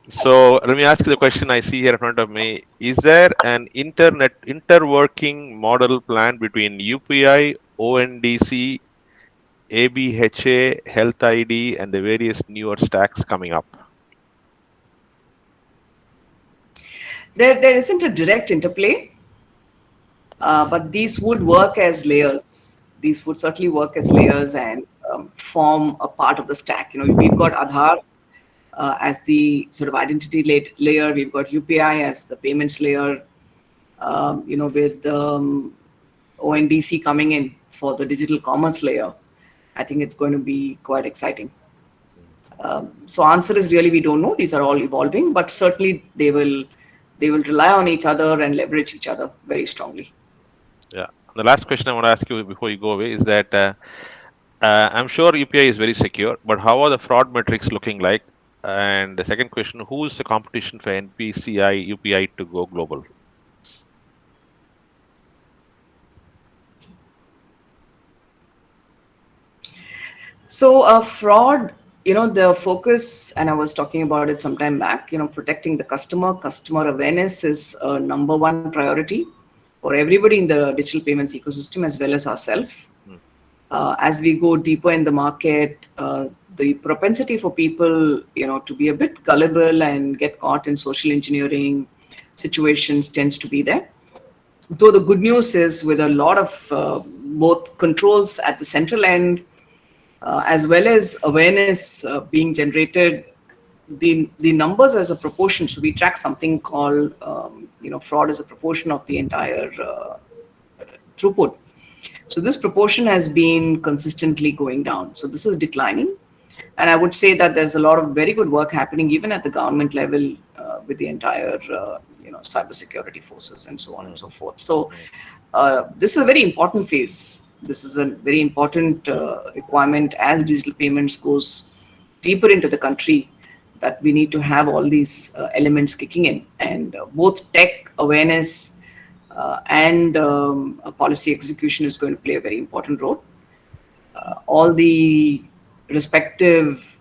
So let me ask you the question I see here in front of me. Is there an interworking model plan between UPI, ONDC, ABHA, Health ID, and the various newer stacks coming up? There isn't a direct interplay, but these would work as layers. These would certainly work as layers and form a part of the stack. We've got Aadhaar as the sort of identity layer. We've got UPI as the payments layer. With ONDC coming in for the digital commerce layer, I think it's going to be quite exciting. So answer is really we don't know. These are all evolving, but certainly they will rely on each other and leverage each other very strongly. Yeah. The last question I want to ask you before you go away is that I'm sure UPI is very secure, but how are the fraud metrics looking like? And the second question, who is the competition for NPCI UPI to go global? So fraud, the focus, and I was talking about it some time back, protecting the customer awareness is a number one priority for everybody in the digital payments ecosystem as well as ourselves. Hmm. As we go deeper in the market, the propensity for people, to be a bit gullible and get caught in social engineering situations tends to be there. Though the good news is with a lot of both controls at the central end, as well as awareness being generated, the numbers as a proportion. So we track something called fraud as a proportion of the entire throughput. So this proportion has been consistently going down. So this is declining, and I would say that there's a lot of very good work happening even at the government level with the entire cybersecurity forces and so on and mm, so forth. So mm, this is a very important phase. This is a very important requirement as digital payments goes deeper into the country, that we need to have all these elements kicking in, and both tech awareness and policy execution is going to play a very important role. All the respective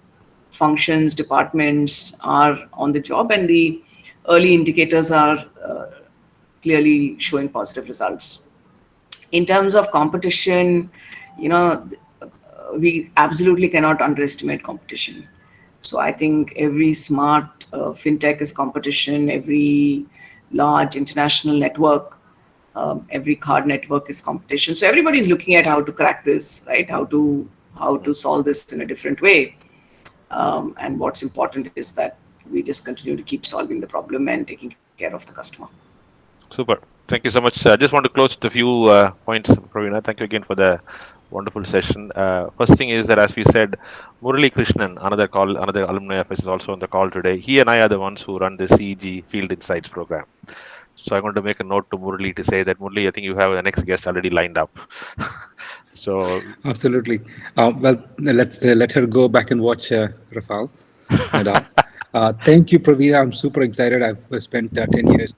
functions, departments are on the job, and the early indicators are clearly showing positive results. In terms of competition, you know, we absolutely cannot underestimate competition. So I think every smart fintech is competition, every large international network, every card network is competition. So everybody is looking at how to crack this, right? How to mm. solve this in a different way. And what's important is that we just continue to keep solving the problem and taking care of the customer. Super. Thank you so much. I just want to close with a few points, Pravina. Thank you again for the wonderful session. First thing is that, as we said, Murali Krishnan, another alumni of us, is also on the call today. He and I are the ones who run the CEG Field Insights program. So I'm going to make a note to Murali to say that, Murali, I think you have the next guest already lined up. So, Absolutely. Well, let's let her go back and watch Rafal, no doubt. Thank you, Praveena. I'm super excited. I've spent 10 years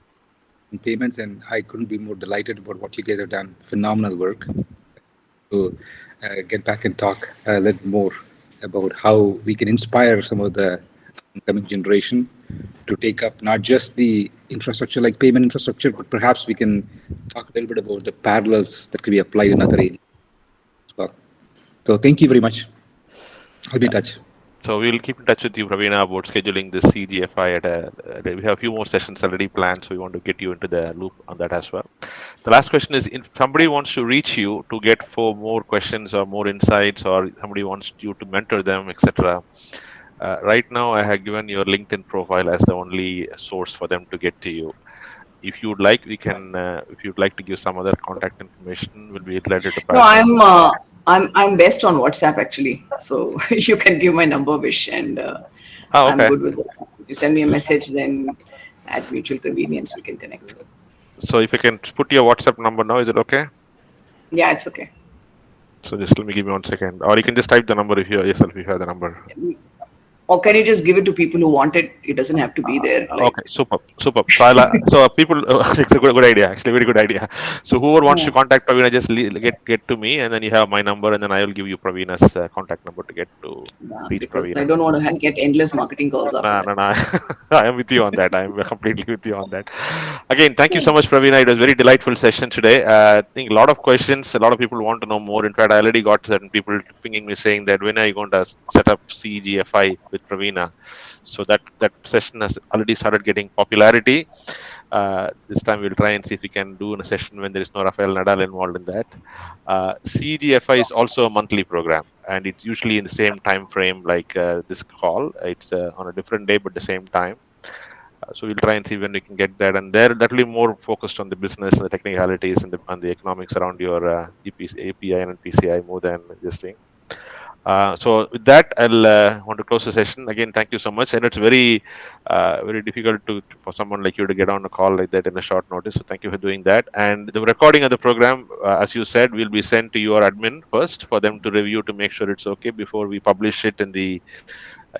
in payments, and I couldn't be more delighted about what you guys have done. Phenomenal work. To get back and talk a little more about how we can inspire some of the incoming generation to take up not just the infrastructure like payment infrastructure, but perhaps we can talk a little bit about the parallels that could be applied in other areas as well. So thank you very much. I'll be in touch. So we'll keep in touch with you, Pravina, about scheduling the CGFI at we have a few more sessions already planned, so we want to get you into the loop on that as well. The last question is, if somebody wants to reach you to get for more questions or more insights, or somebody wants you to mentor them, etc. Right now, I have given your LinkedIn profile as the only source for them to get to you. If you'd like, we can. If you'd like to give some other contact information, we'll be delighted to No, pass on. I'm best on WhatsApp actually. So you can give my number, Vish, and Oh, I'm okay. good with WhatsApp. If you send me a message, then at mutual convenience we can connect. So if you can put your WhatsApp number now, is it okay? Yeah, it's okay. So just let me give me 1 second, or you can just type the number if you yourself if you have the number. Or can you just give it to people who want it? It doesn't have to be there. Okay, super, super. So I'll, so people, it's a good idea, actually, very good idea. So whoever wants to contact Pravina, just get to me, and then you have my number, and then I will give you Pravina's contact number to get to Nah, reach because I Pravina. don't want to get endless marketing calls after No, that. no, no. I am with you on that. I am completely with you on that. Again, thank you so much, Pravina. It was a very delightful session today. I think a lot of questions, a lot of people want to know more. In fact, I already got certain people pinging me saying that when are you going to set up CEGFI with Pravina? So that session has already started getting popularity. This time we'll try and see if we can do in a session when there is no Rafael Nadal involved in that. CEGFI is also a monthly program, and it's usually in the same time frame like this call. It's on a different day but the same time. So we'll try and see when we can get that, and there that will be more focused on the business and the technicalities and the economics around your API and NPCI more than this thing. So with that, I'll want to close the session. Again, thank you so much. And it's very difficult for someone like you to get on a call like that in a short notice. So thank you for doing that. And the recording of the program, as you said, will be sent to your admin first for them to review to make sure it's okay before we publish it in the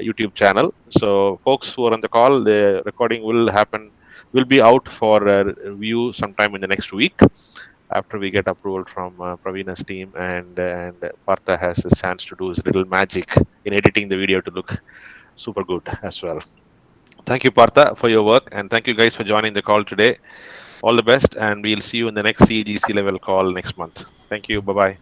YouTube channel. So folks who are on the call, the recording will be out for review sometime in the next week after we get approval from Praveena's team, and Partha has his chance to do his little magic in editing the video to look super good as well. Thank you, Partha, for your work, and thank you guys for joining the call today. All the best, and we'll see you in the next CGC level call next month. Thank you. Bye bye.